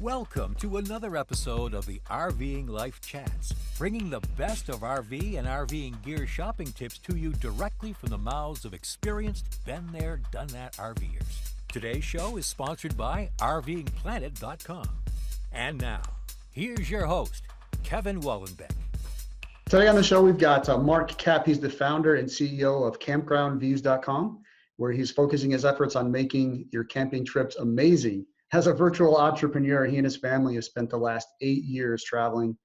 Welcome to another episode of the RVing Life Chats, bringing the best of RV and RVing gear shopping tips to you directly from the mouths of experienced, been there, done that RVers. Today's show is sponsored by RVingPlanet.com. And now, here's your host, Kevin Wallenbeck. Today on the show, we've got Mark Koep. He's the founder and CEO of CampgroundViews.com, where he's focusing his efforts on making your camping trips amazing. As a virtual entrepreneur, he and his family have spent the last 8 years traveling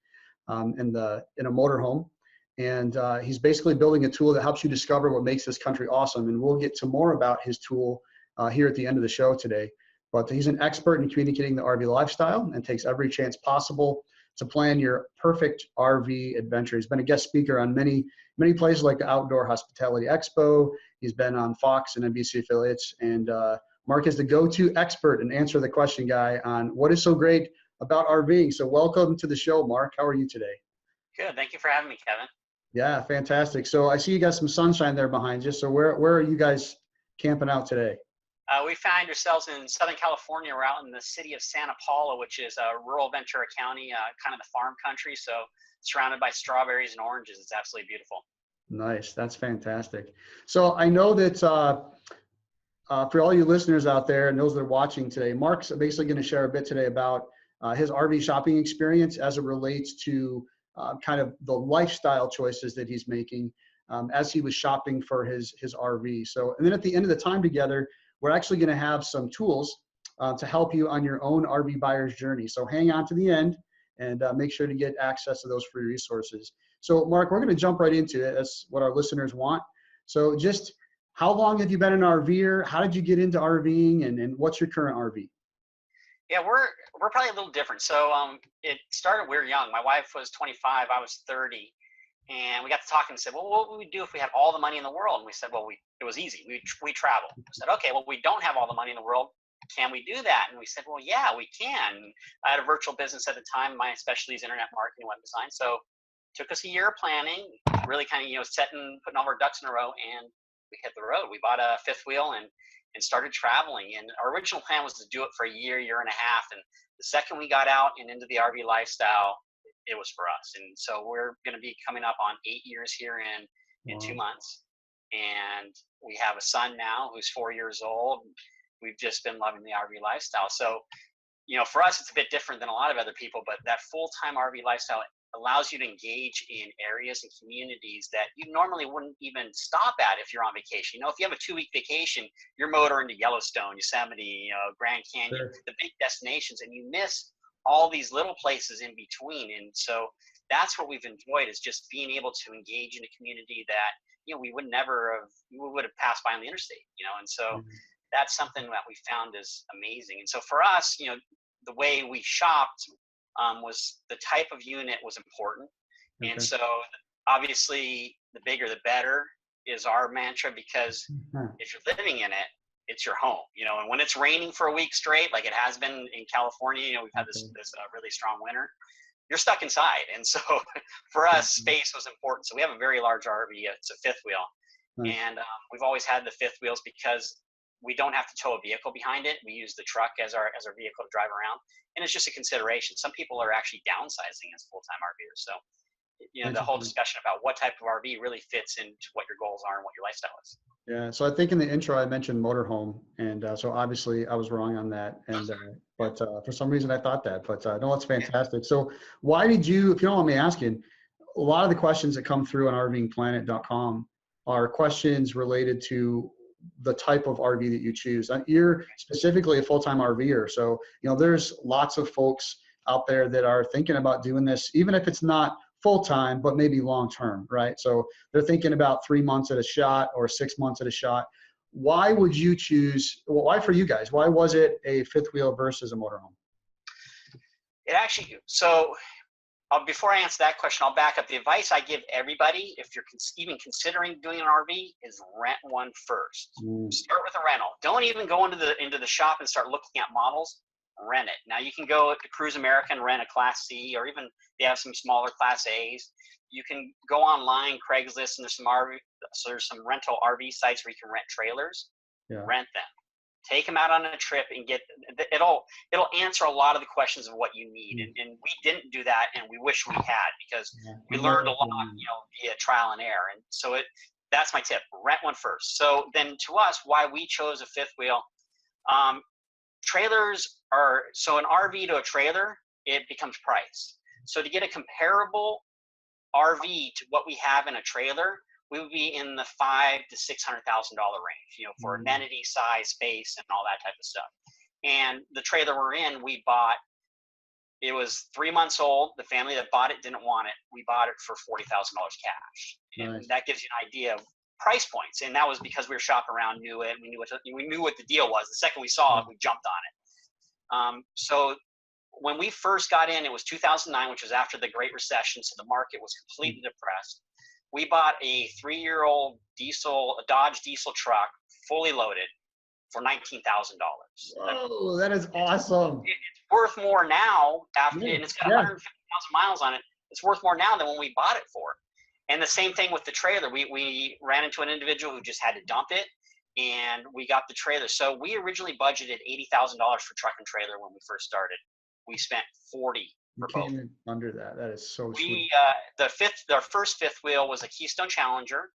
in a motorhome. And he's basically building a tool that helps you discover what makes this country awesome. And we'll get to more about his tool here at the end of the show today. But he's an expert in communicating the RV lifestyle and takes every chance possible to plan your perfect RV adventure. He's been a guest speaker on many places like the Outdoor Hospitality Expo. He's been on Fox and NBC affiliates. And Mark is the go-to expert and answer the question guy on what is so great about RVing. So welcome to the show, Mark. How are you today? Good. Thank you for having me, Kevin. Yeah, fantastic. So I see you got some sunshine there behind you. So where are you guys camping out today? We find ourselves in Southern California. We're out in the city of Santa Paula, which is rural Ventura County, kind of the farm country. So surrounded by strawberries and oranges. It's absolutely beautiful. Nice. That's fantastic. So I know that for all you listeners out there and those that are watching today, Mark's basically going to share a bit today about his RV shopping experience as it relates to kind of the lifestyle choices that he's making as he was shopping for his RV. So, and then at the end of the time together, we're actually going to have some tools to help you on your own RV buyer's journey. So hang on to the end and make sure to get access to those free resources. So Mark, we're going to jump right into it. That's what our listeners want. So just how long have you been an RVer? How did you get into RVing and what's your current RV? Yeah, we're probably a little different. So it started, we were young. My wife was 25, I was 30. And we got to talking and said, well, what would we do if we had all the money in the world? And we said, well, it was easy. We travel. We said, okay, well, we don't have all the money in the world. Can we do that? And we said, well, yeah, we can. I had a virtual business at the time. My specialty is internet marketing, web design. So it took us a year of planning, really kind of, putting all our ducks in a row, and we hit the road. We bought a fifth wheel and started traveling. And our original plan was to do it for a year and a half. And the second we got out and into the RV lifestyle, it was for us. And so we're going to be coming up on 8 years here in 2 months. And we have a son now who's 4 years old. We've just been loving the RV lifestyle. So, for us, it's a bit different than a lot of other people, but that full-time RV lifestyle allows you to engage in areas and communities that you normally wouldn't even stop at if you're on vacation. If you have a 2-week vacation, you're motoring to Yellowstone, Yosemite, Grand Canyon, Sure. the big destinations, and you miss all these little places in between. And so that's what we've enjoyed, is just being able to engage in a community that, we would have passed by on the interstate, and so that's something that we found is amazing. And so for us, the way we shopped was the type of unit was important. Okay. And so obviously the bigger, the better is our mantra, because if you're living in it, it's your home, and when it's raining for a week straight, like it has been in California, we've had this really strong winter, you're stuck inside. And so for us, space was important. So we have a very large RV. It's a fifth wheel. And we've always had the fifth wheels because we don't have to tow a vehicle behind it. We use the truck as our vehicle to drive around. And it's just a consideration. Some people are actually downsizing as full-time RVers. So, the whole discussion about what type of RV really fits into what your goals are and what your lifestyle is. Yeah. So I think in the intro, I mentioned motorhome. And so obviously I was wrong on that. And, but for some reason I thought that, but no, it's fantastic. So why did you, if you don't mind me asking, a lot of the questions that come through on RVingPlanet.com are questions related to the type of RV that you choose. You're specifically a full-time RVer. So, there's lots of folks out there that are thinking about doing this, even if it's not full-time, but maybe long-term, right? So they're thinking about 3 months at a shot or 6 months at a shot. Why would you choose, well, why for you guys, why was it a fifth wheel versus a motorhome? It actually, before I answer that question, I'll back up. The advice I give everybody, if you're even considering doing an RV, is rent one first. Start with a rental. Don't even go into the shop and start looking at models. Rent it. Now you can go to Cruise America and rent a Class C, or even they have some smaller Class A's. You can go online, Craigslist, and there's some rental RV sites where you can rent trailers. Rent them. Take them out on a trip and it'll answer a lot of the questions of what you need. And we didn't do that, and we wish we had, because we learned a lot, via trial and error. And so that's my tip: rent one first. So then, to us, why we chose a fifth wheel, trailers are, so an RV to a trailer, it becomes price. So to get a comparable RV to what we have in a trailer, we would be in the $500,000 to $600,000 range, for amenity, size, space, and all that type of stuff. And the trailer we're in, we bought, it was 3 months old. The family that bought it didn't want it. We bought it for $40,000 cash. And Nice. that gives you an idea of price points. And that was because we were shopping around, knew it. We knew what the deal was. The second we saw it, we jumped on it. So when we first got in, it was 2009, which was after the Great Recession. So the market was completely depressed. We bought a 3-year-old Dodge diesel truck, fully loaded, for $19,000. Whoa, that is awesome. It's worth more now and it's got 150,000 miles on it. It's worth more now than when we bought it for. And the same thing with the trailer. We ran into an individual who just had to dump it, and we got the trailer. So we originally budgeted $80,000 for truck and trailer when we first started. We spent $40,000 for both. Came in under that. That is so sweet. Our first fifth wheel was a Keystone Challenger,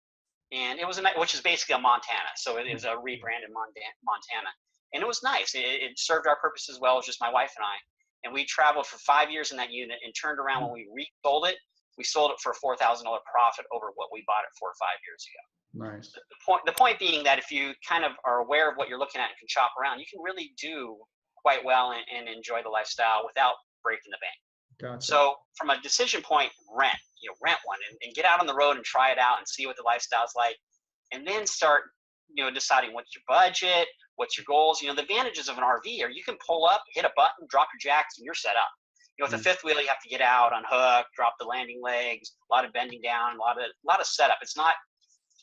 and which is basically a Montana. So it was a rebranded Montana, and it was nice. It served our purpose as well as just my wife and I. And we traveled for 5 years in that unit, and turned around when we resold it. We sold it for a $4,000 profit over what we bought it for 5 years ago. Nice. The point being that if you kind of are aware of what you're looking at and can shop around, you can really do quite well and enjoy the lifestyle without breaking the bank. Gotcha. So from a decision point, rent one and get out on the road and try it out and see what the lifestyle's like, and then start, deciding what's your budget, what's your goals. The advantages of an RV are you can pull up, hit a button, drop your jacks, and you're set up. With a fifth wheel, you have to get out, unhook, drop the landing legs, a lot of bending down, a lot of setup. It's not,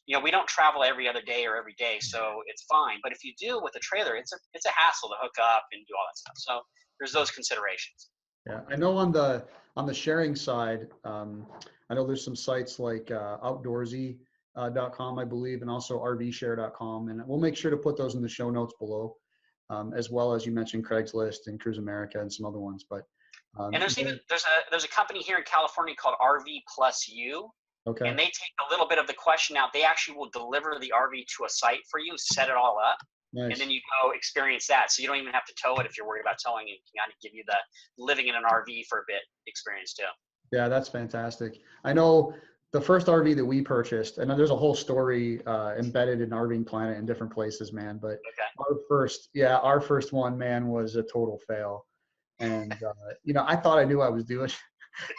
we don't travel every other day or every day, so it's fine. But if you do with a trailer, it's a hassle to hook up and do all that stuff. So there's those considerations. Yeah, I know on the sharing side, I know there's some sites like outdoorsy.com, I believe, and also RVshare.com, and we'll make sure to put those in the show notes below, as well as you mentioned Craigslist and Cruise America and some other ones. But and there's a company here in California called RV+U. Okay. And they take a little bit of the question out. They actually will deliver the RV to a site for you, set it all up, Nice. and then you go experience that. So you don't even have to tow it if you're worried about towing. It can kind of give you the living in an RV for a bit experience too. Yeah, that's fantastic. I know the first RV that we purchased, and there's a whole story embedded in RVingPlanet in different places, man. But our first one, man, was a total fail. And, I thought I knew what I was doing.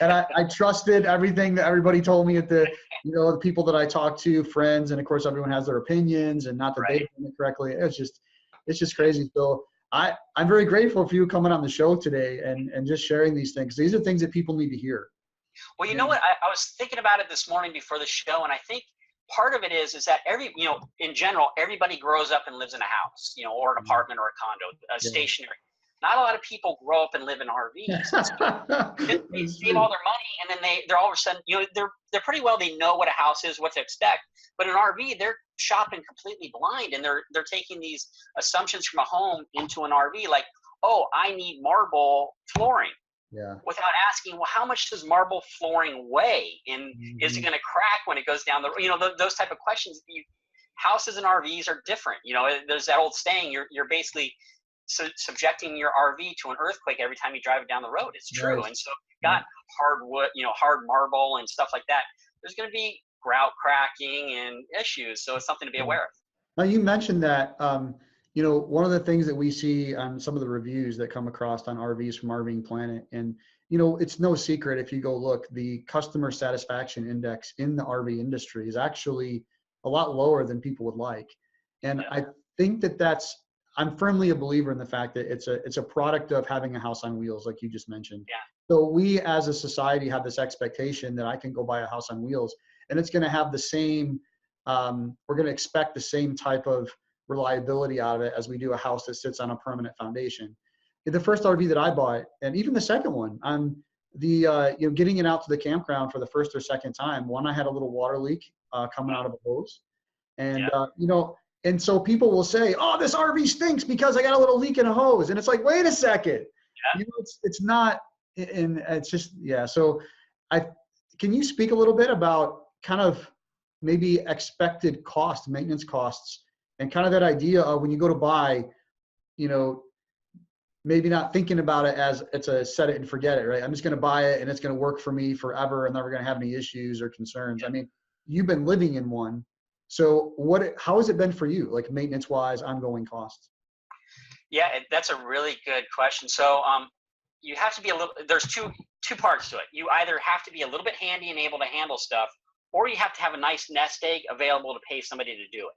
And I trusted everything that everybody told me the people that I talked to, friends, and of course everyone has their opinions, and not that they've done it correctly. It's just crazy. So I'm very grateful for you coming on the show today and just sharing these things. These are things that people need to hear. Well, you know what? I was thinking about it this morning before the show, and I think part of it is that in general, everybody grows up and lives in a house, or an apartment or a condo, stationary. Not a lot of people grow up and live in RVs. They save all their money, and then they're all of a sudden, they're pretty well, they know what a house is, what to expect. But in RV, they're shopping completely blind, and they're taking these assumptions from a home into an RV, like, oh, I need marble flooring. Yeah. Without asking, well, how much does marble flooring weigh? And is it going to crack when it goes down those type of questions. Houses and RVs are different. There's that old saying, you're basically subjecting your RV to an earthquake every time you drive it down the road. It's true. Right. And so got hardwood, hard marble and stuff like that. There's going to be grout cracking and issues. So it's something to be aware of. Now you mentioned that, one of the things that we see on some of the reviews that come across on RVs from RVingPlanet, and, it's no secret if you go look, the customer satisfaction index in the RV industry is actually a lot lower than people would like. And I think I'm firmly a believer in the fact that it's a product of having a house on wheels, like you just mentioned. Yeah. So we as a society have this expectation that I can go buy a house on wheels and it's going to have the same, we're going to expect the same type of reliability out of it as we do a house that sits on a permanent foundation. The first RV that I bought, and even the second one, getting it out to the campground for the first or second time, I had a little water leak coming out of a hose. And, And so people will say, oh, this RV stinks because I got a little leak in a hose. And it's like, wait a second. Yeah. It's not, and it's just, yeah. So can you speak a little bit about kind of maybe expected cost, maintenance costs, and kind of that idea of when you go to buy, maybe not thinking about it as it's a set it and forget it, right? I'm just going to buy it and it's going to work for me forever. I'm never going to have any issues or concerns. I mean, you've been living in one. So how has it been for you, like maintenance wise, ongoing costs? Yeah, that's a really good question. So you have to be there's two parts to it. You either have to be a little bit handy and able to handle stuff, or you have to have a nice nest egg available to pay somebody to do it.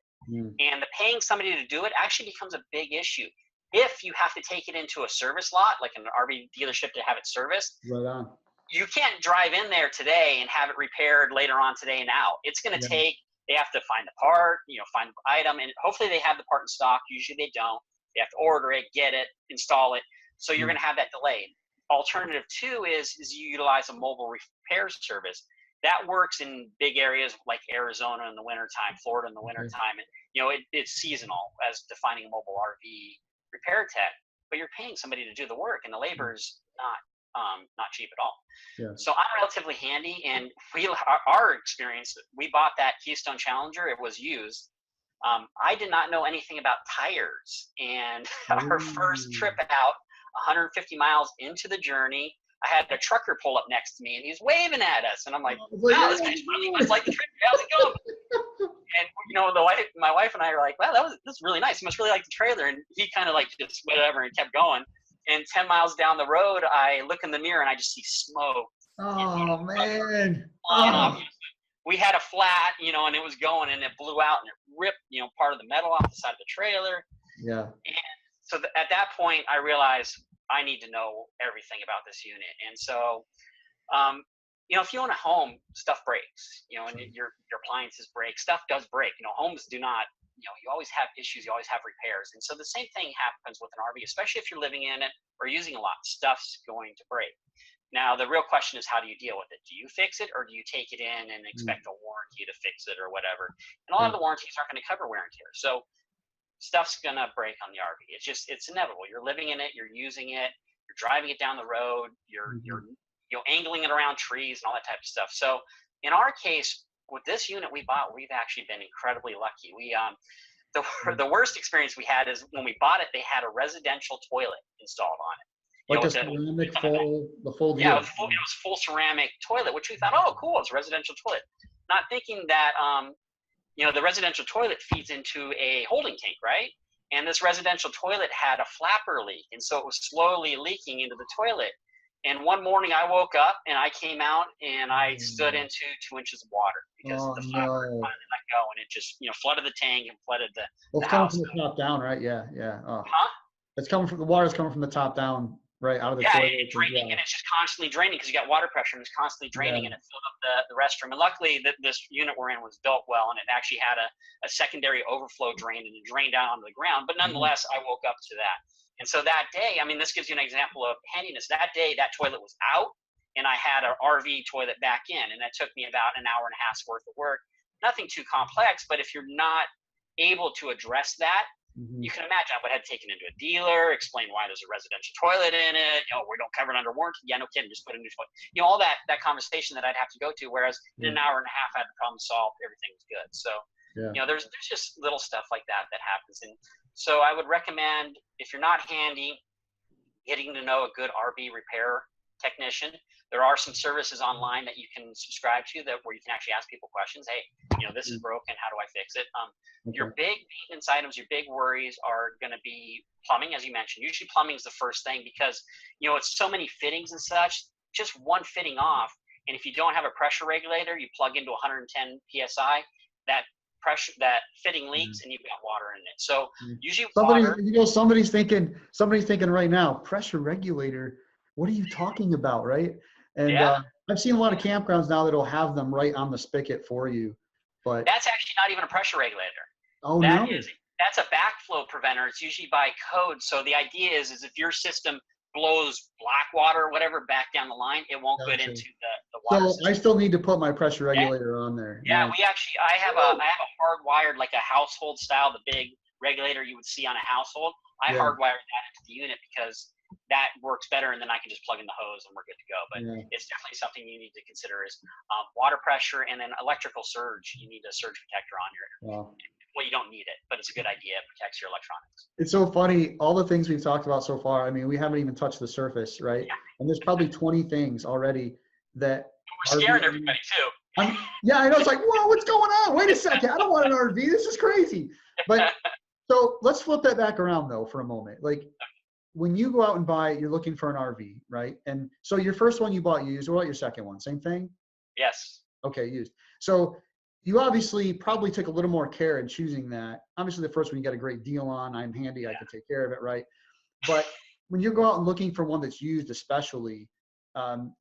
And the paying somebody to do it actually becomes a big issue. If you have to take it into a service lot, like an RV dealership to have it serviced, Right on. You can't drive in there today and have it repaired later on today and out. It's going to take, they have to find the part, find the item, and hopefully they have the part in stock. Usually they don't. They have to order it, get it, install it. So you're going to have that delay. Alternative two is you utilize a mobile repair service. That works in big areas like Arizona in the wintertime, Florida in the wintertime. And, it's seasonal as defining a mobile RV repair tech, but you're paying somebody to do the work, and the labor is not cheap at all. Yeah. So I'm relatively handy, and our experience, we bought that Keystone Challenger. It was used. I did not know anything about tires, and our first trip out, 150 miles into the journey, I had a trucker pull up next to me, and he's waving at us, and I'm like, wow, this guy's really much like the trip. How's it going? And my wife and I are like, wow, that's really nice. He must really like the trailer. And he kind of like just whatever and kept going. And 10 miles down the road, I look in the mirror and I just see smoke. Oh, man. We had a flat, and it was going, and it blew out and it ripped, part of the metal off the side of the trailer. Yeah. And so at that point, I realized I need to know everything about this unit. And so, if you own a home, stuff breaks, and your appliances break, stuff does break. Homes do not, you always have issues, you always have repairs. And so the same thing happens with an RV, especially if you're living in it or using a lot, stuff's going to break. Now, the real question is, how do you deal with it? Do you fix it, or do you take it in and expect a warranty to fix it or whatever? And a lot of the warranties aren't going to cover wear and tear. So stuff's going to break on the RV. It's inevitable. You're living in it, you're using it, you're driving it down the road, you're angling it around trees and all that type of stuff. So in our case, with this unit we bought, we've actually been incredibly lucky. We the worst experience we had is when we bought it, they had a residential toilet installed on it. Like a ceramic full deal. Yeah, it was full ceramic toilet, which we thought, oh, cool, it's a residential toilet. Not thinking that the residential toilet feeds into a holding tank, right? And this residential toilet had a flapper leak, and so it was slowly leaking into the toilet. And one morning I woke up and I came out and I stood into 2 inches of water because the flapper finally let go, and it just flooded the tank and flooded the it's house. coming from the top down, right? Yeah. Huh? It's coming from the water's coming from the top down, right out of the toilet. It's draining, and it's just constantly draining because you got water pressure, and it's constantly draining, and it filled up the restroom. And luckily, this unit we're in was built well, and it actually had a secondary overflow drain, and it drained down onto the ground. But nonetheless, I woke up to that. And so that day, this gives you an example of handiness. That day, that toilet was out, and I had an RV toilet back in, and that took me about an hour and a half's worth of work. Nothing too complex, but if you're not able to address that, you can imagine I would have taken it into a dealer, explain why there's a residential toilet in it. We don't cover it under warranty. Yeah, no kidding, just put a new toilet. All that conversation that I'd have to go to. Whereas in an hour and a half, I had the problem solved. Everything was good. So, there's just little stuff like that happens. And so I would recommend, if you're not handy, getting to know a good RV repair technician. There are some services online that you can subscribe to where you can actually ask people questions. Hey, this is broken. How do I fix it? Your big maintenance items, your big worries are going to be plumbing, as you mentioned. Usually plumbing is the first thing because, it's so many fittings and such. Just one fitting off, and if you don't have a pressure regulator, you plug into 110 PSI, that fitting leaks and you've got water in it. So usually somebody's thinking right now, pressure regulator, what are you talking about, right? And I've seen a lot of campgrounds now that'll have them right on the spigot for you. But that's actually not even a pressure regulator. Oh, no. That's a backflow preventer. It's usually by code. So the idea is if your system blows black water or whatever back down the line, it won't get into the So system. I still need to put my pressure Yeah. regulator on there. Yeah, Nice. I have a hardwired, like a household style, the big regulator you would see on a household. I Yeah. hardwired that into the unit because that works better, and then I can just plug in the hose and we're good to go. But Yeah. it's definitely something you need to consider is water pressure, and then electrical surge. You need a surge protector on your. Wow. Well, you don't need it, but it's a good idea. It protects your electronics. It's so funny. All the things we've talked about so far, I mean, we haven't even touched the surface, right? Yeah. And there's probably 20 things already that We're scaring everybody too. Yeah, I know. It's like, whoa, what's going on? Wait a second. I don't want an RV. This is crazy. But so let's flip that back around though for a moment. Like when you go out and buy, you're looking for an RV, right? And so your first one you bought used. What about your second one? Same thing? Yes. Okay, used. So you obviously probably took a little more care in choosing that. Obviously the first one you got a great deal on. I'm handy. I can take care of it, right? But when you go out and looking for one that's used especially,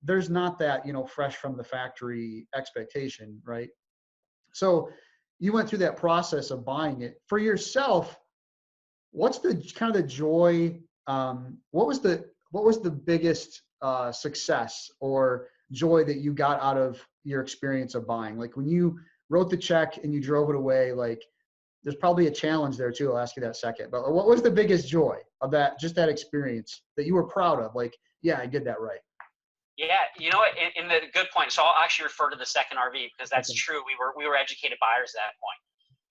there's not that, fresh from the factory expectation, right? So you went through that process of buying it for yourself. What's the kind of the joy? What was the biggest success or joy that you got out of your experience of buying? Like when you wrote the check and you drove it away, like there's probably a challenge there too. I'll ask you that second. But what was the biggest joy of that, just that experience that you were proud of? Like, yeah, I did that right. Yeah, you know what? In the good point. So I'll actually refer to the second RV because that's Okay. true. We were educated buyers at that point.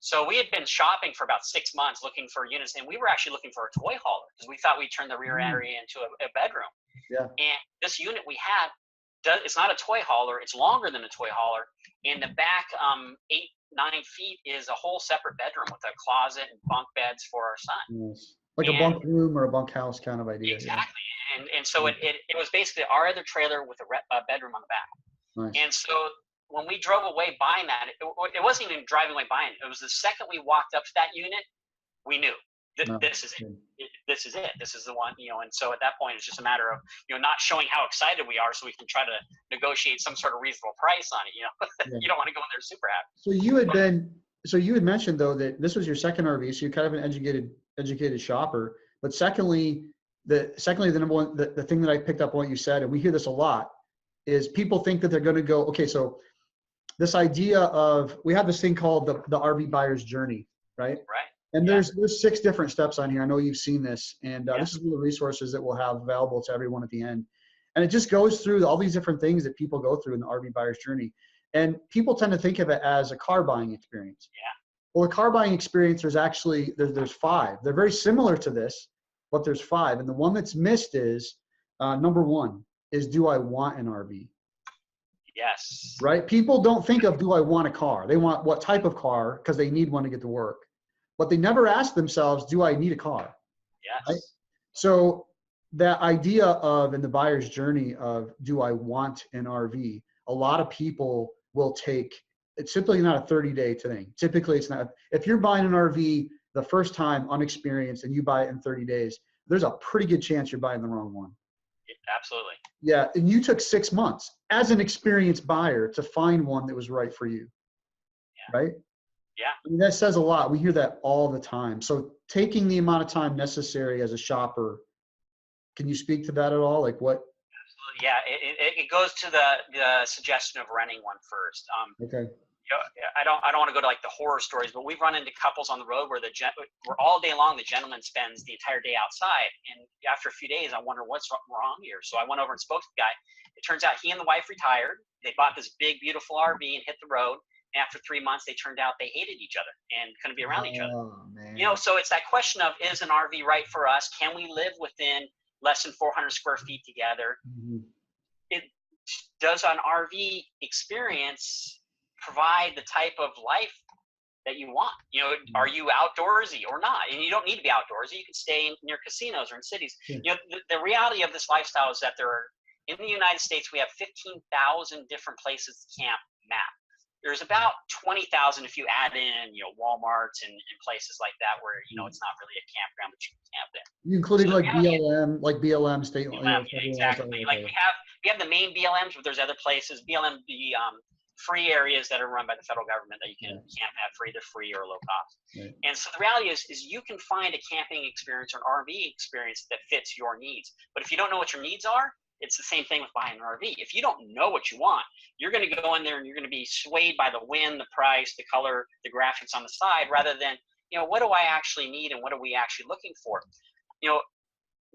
So we had been shopping for about 6 months looking for units, and we were actually looking for a toy hauler because we thought we'd turn the rear area into a bedroom. Yeah. And this unit we had, it's not a toy hauler. It's longer than a toy hauler. In the back, 8-9 feet is a whole separate bedroom with a closet and bunk beds for our son. Nice. Like a bunk room or a bunkhouse kind of idea. Exactly. Yeah. And so it was basically our other trailer with a bedroom on the back. Nice. And so when we drove away buying that, it wasn't even driving away buying it. It was the second we walked up to that unit, we knew this is it. This is it. This is the one, and so at that point, it's just a matter of, not showing how excited we are so we can try to negotiate some sort of reasonable price on it, Yeah. You don't want to go in there super happy. So you had mentioned though that this was your second RV, so you're kind of an educated shopper. But secondly, the number one, the thing that I picked up on what you said, and we hear this a lot, is people think that they're going to go, okay, so this idea of, we have this thing called the RV buyer's journey, right? Right. And there's 6 different steps on here. I know you've seen this, and this is one of the resources that we'll have available to everyone at the end. And it just goes through all these different things that people go through in the RV buyer's journey. And people tend to think of it as a car buying experience. Yeah. Well, the car buying experience, there's 5. They're very similar to this, but there's 5. And the one that's missed is, number 1 is, do I want an RV? Yes. Right? People don't think of, do I want a car? They want what type of car because they need one to get to work. But they never ask themselves, do I need a car? Yes. Right? So that idea of, in the buyer's journey of, do I want an RV? A lot of people will take, it's simply not a 30-day thing. Typically it's not. If you're buying an RV the first time unexperienced and you buy it in 30 days, there's a pretty good chance you're buying the wrong one. Absolutely. Yeah, and you took 6 months as an experienced buyer to find one that was right for you. Yeah. Right? Yeah. I mean, that says a lot. We hear that all the time. So taking the amount of time necessary as a shopper, can you speak to that at all? Like what? Absolutely. Yeah, it goes to the suggestion of renting one first. Okay. I don't want to go to like the horror stories, but we've run into couples on the road where where all day long the gentleman spends the entire day outside, and after a few days, I wonder what's wrong here. So I went over and spoke to the guy. It turns out he and the wife retired. They bought this big, beautiful RV and hit the road. And after 3 months, they turned out they hated each other and couldn't be around each other. Oh, man. So it's that question of, is an RV right for us? Can we live within less than 400 square feet together? Mm-hmm. Does an RV experience provide the type of life that you want? Are you outdoorsy or not? And you don't need to be outdoorsy. You can stay near casinos or in cities. Yeah. The reality of this lifestyle is that in the United States, we have 15,000 different places to camp mapped. There's about 20,000 if you add in, Walmarts and places like that where, it's not really a campground, but you can camp there. You including BLM state. Exactly. Like we have the main BLMs, but there's other places. BLM, the free areas that are run by the federal government that you can camp at for either free or low cost. Right. And so the reality is you can find a camping experience or an RV experience that fits your needs. But if you don't know what your needs are, it's the same thing with buying an RV. If you don't know what you want, you're going to go in there and you're going to be swayed by the wind, the price, the color, the graphics on the side, rather than, what do I actually need and what are we actually looking for?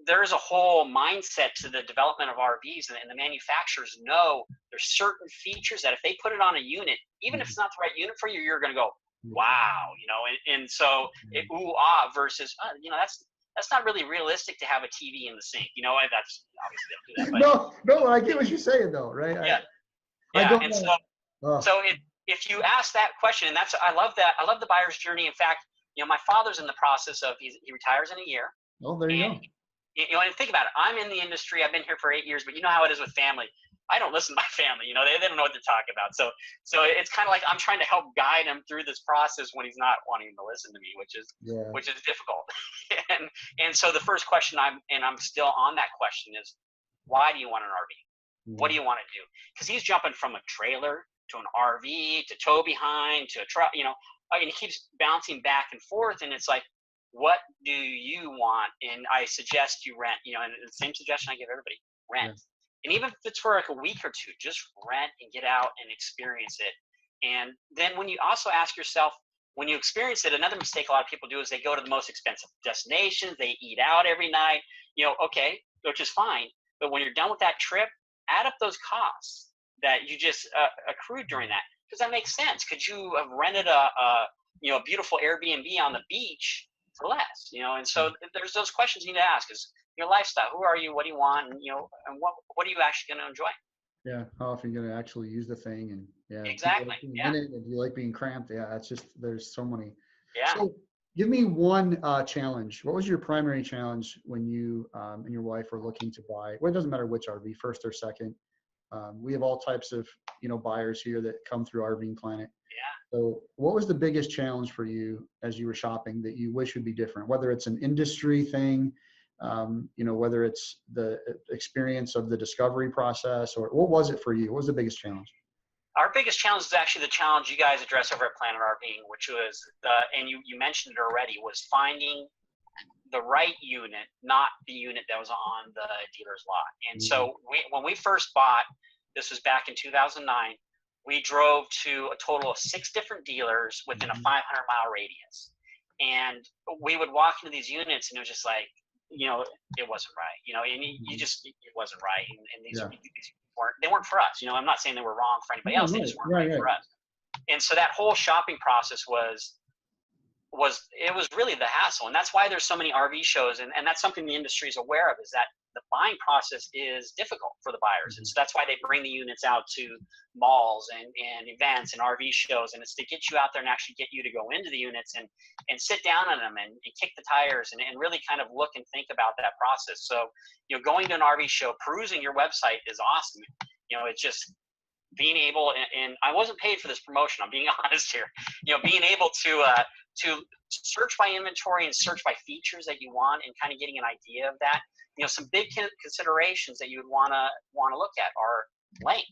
There's a whole mindset to the development of RVs, and the manufacturers know there's certain features that if they put it on a unit, even if it's not the right unit for you, you're going to go, wow, and so ooh, ah, versus, that's not really realistic to have a TV in the sink. That's obviously they don't do that. But, no, I get what you're saying though, right? Yeah. I don't and know. so if you ask that question, and I love that. I love the buyer's journey. In fact, my father's in the process of, he retires in a year. Oh, there you go. And think about it. I'm in the industry. I've been here for 8 years, but you know how it is with family. I don't listen to my family. They don't know what they're talking about. So it's kind of like I'm trying to help guide him through this process when he's not wanting to listen to me, which is difficult. and so the first question I'm still on that question is, why do you want an RV? What do you want to do? Because he's jumping from a trailer to an RV to tow behind to a truck, and he keeps bouncing back and forth. And it's like, what do you want? And I suggest you rent, and the same suggestion I give everybody, rent. And even if it's for like a week or two, just rent and get out and experience it. And then when you also ask yourself, when you experience it, another mistake a lot of people do is they go to the most expensive destinations, they eat out every night, okay, which is fine. But when you're done with that trip, add up those costs that you just accrued during that. Because that makes sense. Could you have rented a beautiful Airbnb on the beach for less, and so there's those questions you need to ask: is your lifestyle, who are you, what do you want, and and what are you actually going to enjoy? Yeah, how often you're going to actually use the thing, and Exactly. Do you like being cramped? Yeah, it's just, there's so many. Yeah. So give me one challenge. What was your primary challenge when you and your wife were looking to buy? Well, it doesn't matter which RV, first or second. We have all types of buyers here that come through RVingPlanet. Yeah. So what was the biggest challenge for you as you were shopping that you wish would be different? Whether it's an industry thing, whether it's the experience of the discovery process, or what was it for you? What was the biggest challenge? Our biggest challenge is actually the challenge you guys address over at Planet RVing, which was, and you mentioned it already, was finding the right unit, not the unit that was on the dealer's lot. And so when we first bought, this was back in 2009, we drove to a total of 6 different dealers within a 500-mile radius. And we would walk into these units and it was just like, it wasn't right, and it wasn't right. And these weren't for us. I'm not saying they were wrong for anybody else. They just weren't right for us. And so that whole shopping process was really the hassle. And that's why there's so many RV shows. And that's something the industry is aware of, is that the buying process is difficult for the buyers. And so that's why they bring the units out to malls and events and RV shows. And it's to get you out there and actually get you to go into the units and sit down on them and kick the tires and really kind of look and think about that process. So, going to an RV show, perusing your website is awesome. It's just being able, and I wasn't paid for this promotion, I'm being honest here, being able to search by inventory and search by features that you want and kind of getting an idea of that. Some big considerations that you would want to look at are length.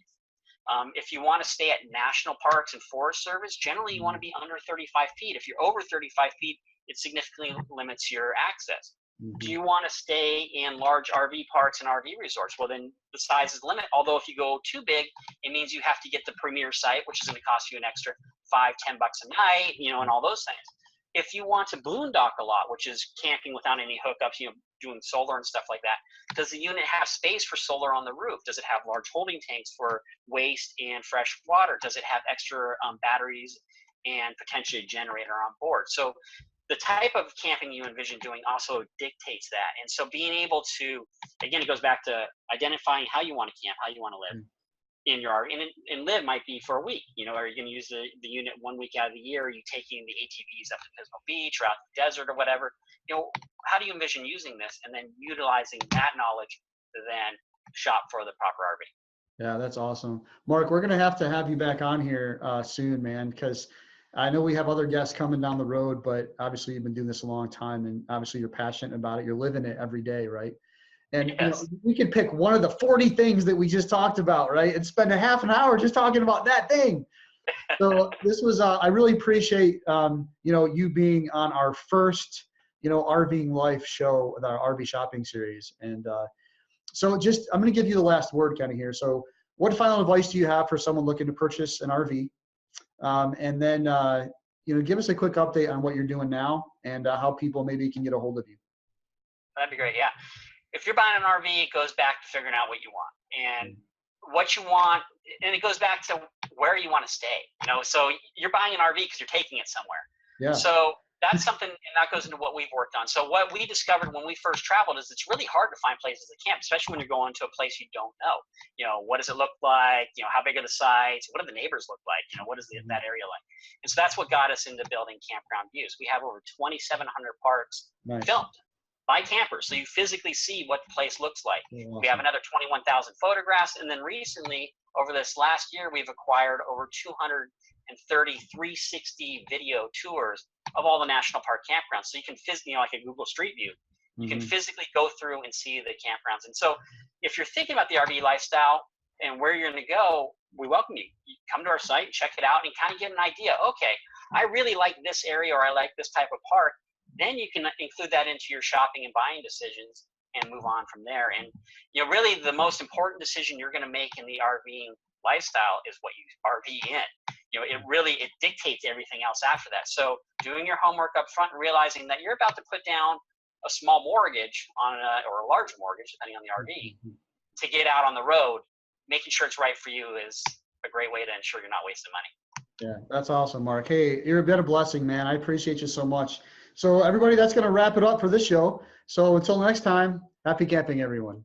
If you want to stay at national parks and Forest Service, generally you want to be under 35 feet. If you're over 35 feet, it significantly limits your access. Do you want to stay in large RV parks and RV resorts? Well, then the size is limited. Although if you go too big, it means you have to get the premier site, which is going to cost you an extra $5-10 a night, and all those things. If you want to boondock a lot, which is camping without any hookups, doing solar and stuff like that, does the unit have space for solar on the roof? Does it have large holding tanks for waste and fresh water? Does it have extra batteries and potentially a generator on board? So the type of camping you envision doing also dictates that. And so being able to, again, it goes back to identifying how you want to camp, how you want to live in your RV. And live might be for a week. Are you going to use the unit 1 week out of the year? Are you taking the ATVs up to Pismo Beach or out the desert or whatever? How do you envision using this and then utilizing that knowledge to then shop for the proper RV? Yeah, that's awesome. Mark, we're going to have you back on here soon, man, because I know we have other guests coming down the road, but obviously you've been doing this a long time and obviously you're passionate about it. You're living it every day, right? And yes. We could pick one of the 40 things that we just talked about, right? And spend a half an hour just talking about that thing. So this was, I really appreciate, you being on our first, RVing Life show with our RV shopping series. And So just, I'm going to give you the last word kind of here. So what final advice do you have for someone looking to purchase an RV? And then, give us a quick update on what you're doing now and how people maybe can get a hold of you. That'd be great. Yeah. If you're buying an RV, it goes back to figuring out what you want and what you want. And it goes back to where you want to stay. So you're buying an RV because you're taking it somewhere. Yeah. So that's something, and that goes into what we've worked on. So what we discovered when we first traveled is it's really hard to find places to camp, especially when you're going to a place you don't know. What does it look like? How big are the sites? What do the neighbors look like? What is that area like? And so that's what got us into building CampgroundViews. We have over 2,700 parks filmed by campers. So you physically see what the place looks like. Awesome. We have another 21,000 photographs. And then recently, over this last year, we've acquired over 230 360 video tours of all the national park campgrounds. So you can physically, like a Google Street View, you can physically go through and see the campgrounds. And so if you're thinking about the RV lifestyle and where you're going to go, we welcome you. You come to our site, check it out, and kind of get an idea. Okay, I really like this area, or I like this type of park. Then you can include that into your shopping and buying decisions and move on from there. And really the most important decision you're going to make in the RVing lifestyle is what you RV in. It dictates everything else after that. So doing your homework up front and realizing that you're about to put down a small mortgage or a large mortgage, depending on the RV, to get out on the road, making sure it's right for you is a great way to ensure you're not wasting money. Yeah, that's awesome, Mark. Hey, you're a bit of blessing, man. I appreciate you so much. So everybody, that's going to wrap it up for this show. So until next time, happy camping, everyone.